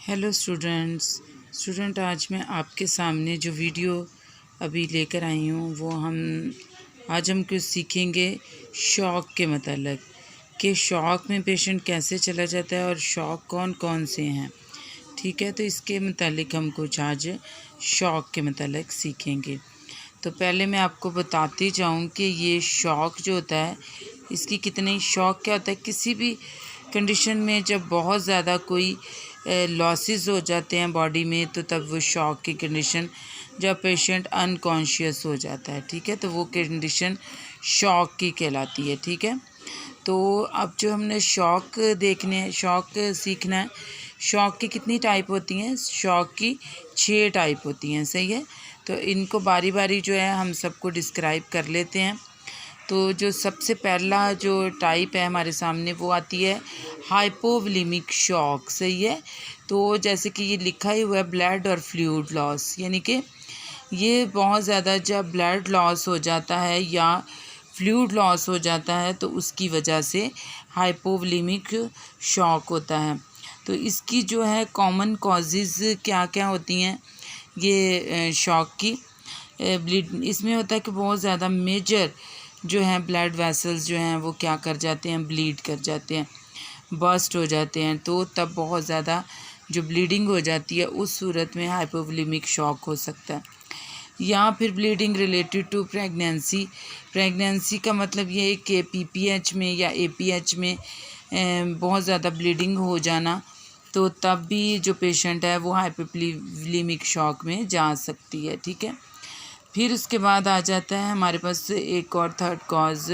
Hello student आज मैं आपके सामने जो वीडियो अभी लेकर आई हूँ वो आज हम कुछ सीखेंगे शॉक के मतलब कि शॉक में पेशेंट कैसे चला जाता है और शॉक कौन कौन से हैं। ठीक है, तो इसके मतलब हम कुछ आज शॉक के मतलब सीखेंगे। तो पहले मैं आपको बताती जाऊँ कि ये शॉक जो होता है इसकी कितने शॉक क्या होता है। किसी भी कंडीशन में जब बहुत ज़्यादा कोई लॉसेस हो जाते हैं बॉडी में तो तब वो शॉक की कंडीशन, जब पेशेंट अनकॉन्शियस हो जाता है, ठीक है, तो वो कंडीशन शॉक की कहलाती है। ठीक है, तो अब जो हमने शॉक सीखना है। शॉक की कितनी टाइप होती हैं? शॉक की 6 टाइप होती हैं, सही है। तो इनको बारी बारी जो है हम सबको डिस्क्राइब कर लेते हैं। तो जो सबसे पहला जो टाइप है हमारे सामने वो आती है हाइपोवोलेमिक शॉक, सही है। तो जैसे कि ये लिखा ही हुआ है ब्लड और फ्लूइड लॉस, यानी कि ये बहुत ज़्यादा जब ब्लड लॉस हो जाता है या फ्लूइड लॉस हो जाता है तो उसकी वजह से हाइपोवोलेमिक शॉक होता है। तो इसकी जो है कॉमन कॉजेज़ क्या क्या होती हैं ये शॉक की? ब्लीड इसमें होता है कि बहुत ज़्यादा मेजर जो हैं ब्लड वेसल्स जो हैं वो क्या कर जाते हैं, ब्लीड कर जाते हैं, बस्ट हो जाते हैं। तो तब बहुत ज़्यादा जो ब्लीडिंग हो जाती है उस सूरत में हाइपोवोलेमिक शॉक हो सकता है। या फिर ब्लीडिंग रिलेटेड टू प्रेगनेंसी का मतलब ये है कि पीपीएच में या एपीएच में बहुत ज़्यादा ब्लीडिंग हो जाना, तो तब भी जो पेशेंट है वो हाइपोवोलेमिक शॉक में जा सकती है। ठीक है, फिर उसके बाद आ जाता है हमारे पास एक और थर्ड कॉज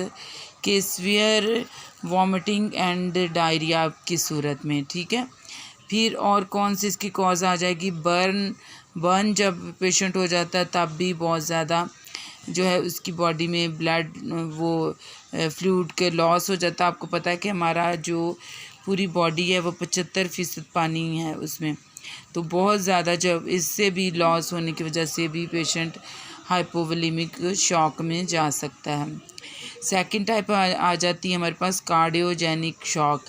के सीवियर वॉमिटिंग एंड डायरिया की सूरत में। ठीक है, फिर और कौन सी इसकी कॉज आ जाएगी? बर्न जब पेशेंट हो जाता है तब भी बहुत ज़्यादा जो है उसकी बॉडी में ब्लड वो फ्लूइड के लॉस हो जाता है। आपको पता है कि हमारा जो पूरी बॉडी है वो 75% पानी है उसमें, तो बहुत ज़्यादा जब इससे भी लॉस होने की वजह से भी पेशेंट हाइपोवोलेमिक शॉक में जा सकता है। सेकंड टाइप आ जाती है हमारे पास कार्डियोजेनिक शॉक।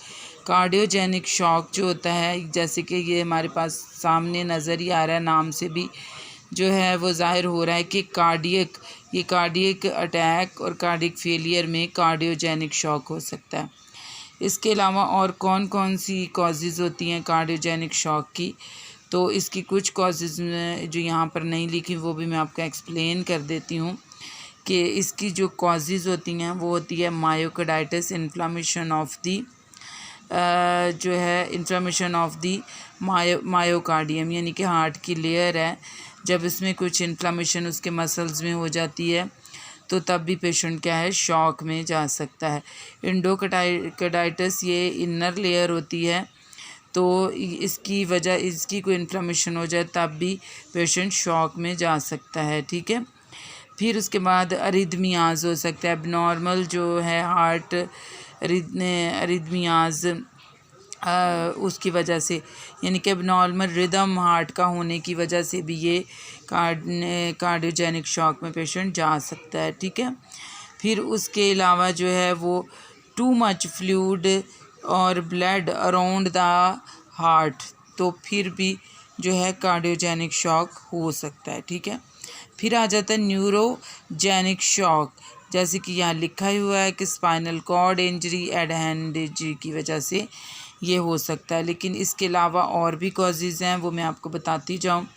कार्डियोजेनिक शॉक जो होता है, जैसे कि ये हमारे पास सामने नज़र ही आ रहा है, नाम से भी जो है वो जाहिर हो रहा है कि कार्डियक अटैक और कार्डियक फेलियर में कार्डियोजेनिक शॉक हो सकता है। इसके अलावा और कौन कौन सी कॉजेज़ होती हैं कार्डियोजेनिक शॉक की? तो इसकी कुछ कॉजेज़ जो यहाँ पर नहीं लिखी वो भी मैं आपको एक्सप्लेन कर देती हूँ कि इसकी जो कॉजेज़ होती हैं वो होती है मायोकार्डाइटिस, इन्फ्लामेशन ऑफ दी जो है इन्फ्लामेशन ऑफ दी मायोकार्डियम, यानी कि हार्ट की लेयर है, जब इसमें कुछ इन्फ्लामेशन उसके मसल्स में हो जाती है तो तब भी पेशेंट क्या है, शॉक में जा सकता है। इंडोकार्डाइटिस ये इनर लेयर होती है, तो इसकी कोई इन्फ्लामेशन हो जाए तब भी पेशेंट शॉक में जा सकता है। ठीक है, फिर उसके बाद अरिदमियाज हो सकता है, एबनॉर्मल जो है हार्ट अरिदमियाज उसकी वजह से, यानी कि एबनॉर्मल रिदम हार्ट का होने की वजह से भी ये कार्डियोजेनिक शॉक में पेशेंट जा सकता है। ठीक है, फिर उसके अलावा जो है वो टू मच फ्लूइड और ब्लड अराउंड द हार्ट, तो फिर भी जो है कार्डियोजेनिक शॉक हो सकता है। ठीक है, फिर आ जाता है न्यूरोजेनिक शॉक, जैसे कि यहाँ लिखा ही हुआ है कि spinal cord injury and hand injury की वजह से ये हो सकता है। लेकिन इसके अलावा और भी कॉजेज़ हैं, वो मैं आपको बताती जाऊँ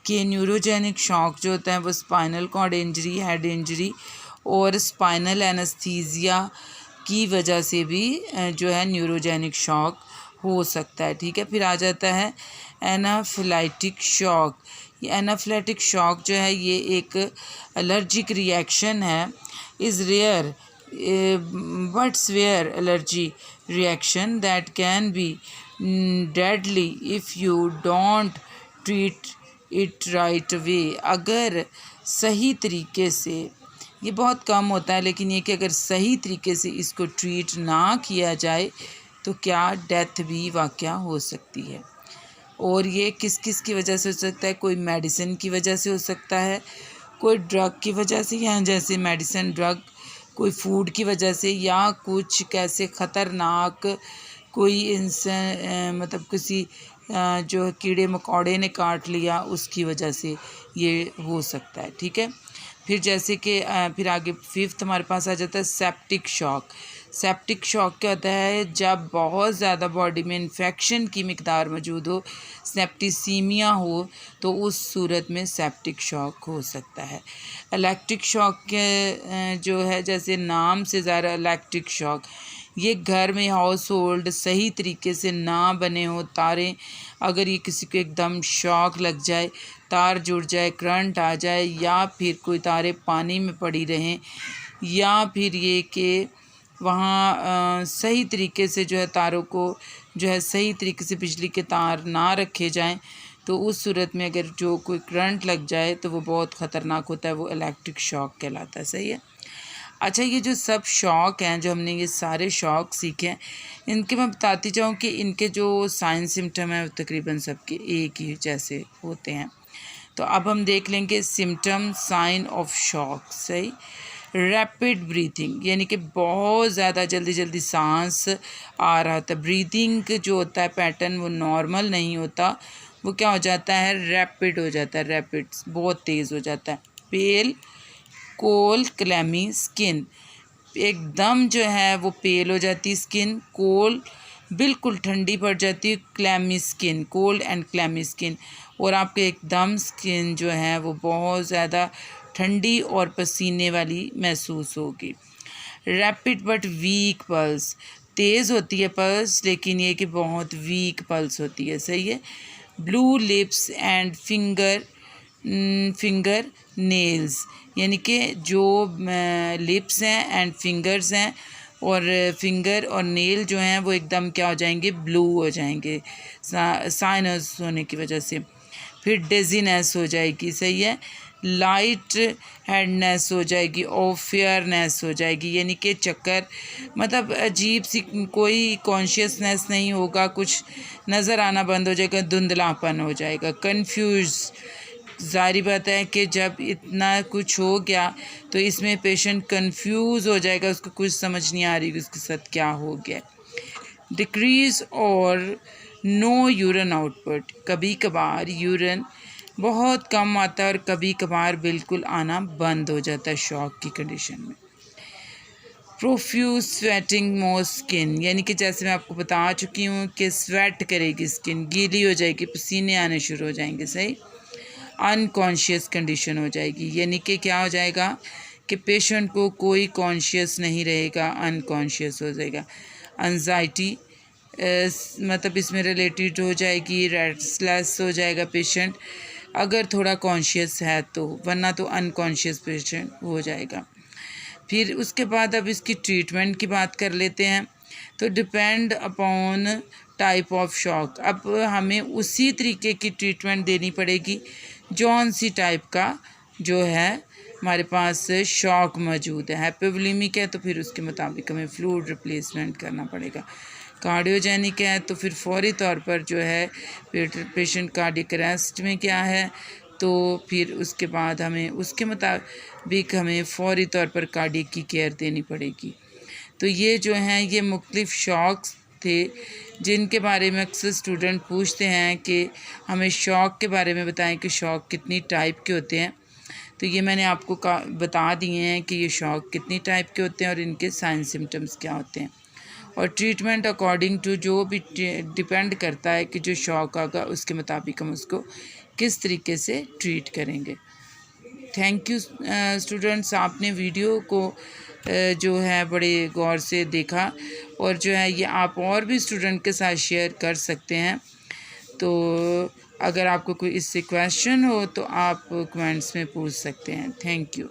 कि न्यूरोजेनिक शॉक जो होता है वो spinal cord injury, head injury और स्पाइनल एनेस्थीसिया की वजह से भी जो है न्यूरोजेनिक शॉक हो सकता है। ठीक है, फिर आ जाता है एनाफिलाइटिक शॉक। ये एनाफिलाइटिक शॉक जो है ये एक एलर्जिक रिएक्शन है, is rare but severe allergy reaction that can be deadly if you don't treat it right way। अगर सही तरीके से, ये बहुत कम होता है लेकिन ये कि अगर सही तरीके से इसको ट्रीट ना किया जाए तो क्या डेथ भी वाक़या हो सकती है। और ये किस किस की वजह से हो सकता है? कोई मेडिसिन की वजह से हो सकता है, कोई ड्रग की वजह से, या जैसे मेडिसिन ड्रग, कोई फूड की वजह से, या कुछ कैसे ख़तरनाक कोई इंसान मतलब किसी जो कीड़े मकोड़े ने काट लिया उसकी वजह से ये हो सकता है। ठीक है, फिर जैसे कि फिर आगे फिफ्थ हमारे पास आ जाता है सेप्टिक शॉक। सेप्टिक शॉक क्या होता है? जब बहुत ज़्यादा बॉडी में इन्फेक्शन की मिकदार मौजूद हो, सेप्टिसीमिया हो, तो उस सूरत में सेप्टिक शॉक हो सकता है। इलेक्ट्रिक शॉक के जो है, जैसे नाम से ज़्यादा इलेक्ट्रिक शॉक, ये घर में हाउस होल्ड सही तरीके से ना बने हो तारें, अगर ये किसी को एकदम शॉक लग जाए, तार जुड़ जाए, करंट आ जाए, या फिर कोई तारें पानी में पड़ी रहें, या फिर ये कि वहाँ सही तरीके से जो है तारों को जो है सही तरीके से बिजली के तार ना रखे जाएं, तो उस सूरत में अगर जो कोई करंट लग जाए तो वो बहुत ख़तरनाक होता है, वो इलेक्ट्रिक शॉक कहलाता है। सही है। अच्छा, ये जो सब शॉक हैं, जो हमने ये सारे शॉक सीखे हैं, इनके मैं बताती जाऊँ कि इनके जो साइन सिम्टम हैं तकरीबन सबके एक ही जैसे होते हैं। तो अब हम देख लेंगे सिम्टम साइन ऑफ शॉक। सही, रैपिड ब्रीथिंग, यानी कि बहुत ज़्यादा जल्दी जल्दी सांस आ रहा था। ब्रीथिंग जो होता है पैटर्न वो नॉर्मल नहीं होता, वो क्या हो जाता है? रैपिड हो जाता है, रैपिड बहुत तेज़ हो जाता है। पेल कोल क्लैमी स्किन, एकदम जो है वो पेल हो जाती है स्किन, कोल बिल्कुल ठंडी पड़ जाती है, clammy skin, cold and clammy skin, और आपके एकदम स्किन जो है वो बहुत ज़्यादा ठंडी और पसीने वाली महसूस होगी। रैपिड बट वीक पल्स, तेज़ होती है पल्स लेकिन ये कि बहुत वीक पल्स होती है। सही है। Blue lips and finger nails, यानी कि जो लिप्स हैं एंड फिंगर्स हैं, और फिंगर और नेल जो हैं वो एकदम क्या हो जाएंगे? ब्लू हो जाएंगे साइनस होने की वजह से। फिर डेजीनेस हो जाएगी। सही है। लाइट हेडनेस हो जाएगी और फेयरनेस हो जाएगी, यानी कि चक्कर, मतलब अजीब सी कोई कॉन्शियसनेस नहीं होगा, कुछ नज़र आना बंद हो जाएगा, धुंधलापन हो जाएगा, कंफ्यूज। ज़ाहिर बात है कि जब इतना कुछ हो गया तो इसमें पेशेंट कंफ्यूज हो जाएगा, उसको कुछ समझ नहीं आ रही कि उसके साथ क्या हो गया। डिक्रीज और नो यूरिन आउटपुट, कभी कभार यूरिन बहुत कम आता है और कभी कभार बिल्कुल आना बंद हो जाता है शॉक की कंडीशन में। प्रोफ्यूज स्वेटिंग मोर स्किन, यानी कि जैसे मैं आपको बता चुकी हूँ कि स्वेट करेगी स्किन, गीली हो जाएगी, पसीने आने शुरू हो जाएंगे। सही। अनकॉन्शियस कंडीशन हो जाएगी, यानी कि क्या हो जाएगा कि पेशेंट को कोई कॉन्शियस नहीं रहेगा, अनकॉन्शियस हो जाएगा। एंजाइटी मतलब इसमें रिलेटेड हो जाएगी, रेस्टलेस हो जाएगा पेशेंट अगर थोड़ा कॉन्शियस है तो, वरना तो अनकॉन्शियस पेशेंट हो जाएगा। फिर उसके बाद अब इसकी ट्रीटमेंट की बात कर लेते हैं। तो depend upon type of shock, अब हमें उसी तरीके की ट्रीटमेंट देनी पड़ेगी जौन सी टाइप का जो है हमारे पास शॉक मौजूद है। हाइपोवोलेमिक है तो फिर उसके मुताबिक हमें फ्लूइड रिप्लेसमेंट करना पड़ेगा। कार्डियोजेनिक है तो फिर फौरी तौर पर जो है पेशेंट कार्डियक अरेस्ट में क्या है, तो फिर उसके बाद हमें उसके मुताबिक हमें फौरी तौर पर कार्डियक की केयर देनी पड़ेगी। तो ये जो हैं ये मुख्तलिफ शॉक्स थे जिनके बारे में अक्सर स्टूडेंट पूछते हैं कि हमें शॉक के बारे में बताएं कि शॉक कितनी टाइप के होते हैं। तो ये मैंने आपको बता दिए हैं कि ये शॉक कितनी टाइप के होते हैं और इनके साइन सिम्टम्स क्या होते हैं, और ट्रीटमेंट अकॉर्डिंग टू जो भी डिपेंड करता है कि जो शॉक आगा उसके मुताबिक हम उसको किस तरीके से ट्रीट करेंगे। थैंक यू स्टूडेंट्स, आपने वीडियो को जो है बड़े गौर से देखा, और जो है ये आप और भी स्टूडेंट के साथ शेयर कर सकते हैं। तो अगर आपको कोई इससे क्वेश्चन हो तो आप कमेंट्स में पूछ सकते हैं। Thank you.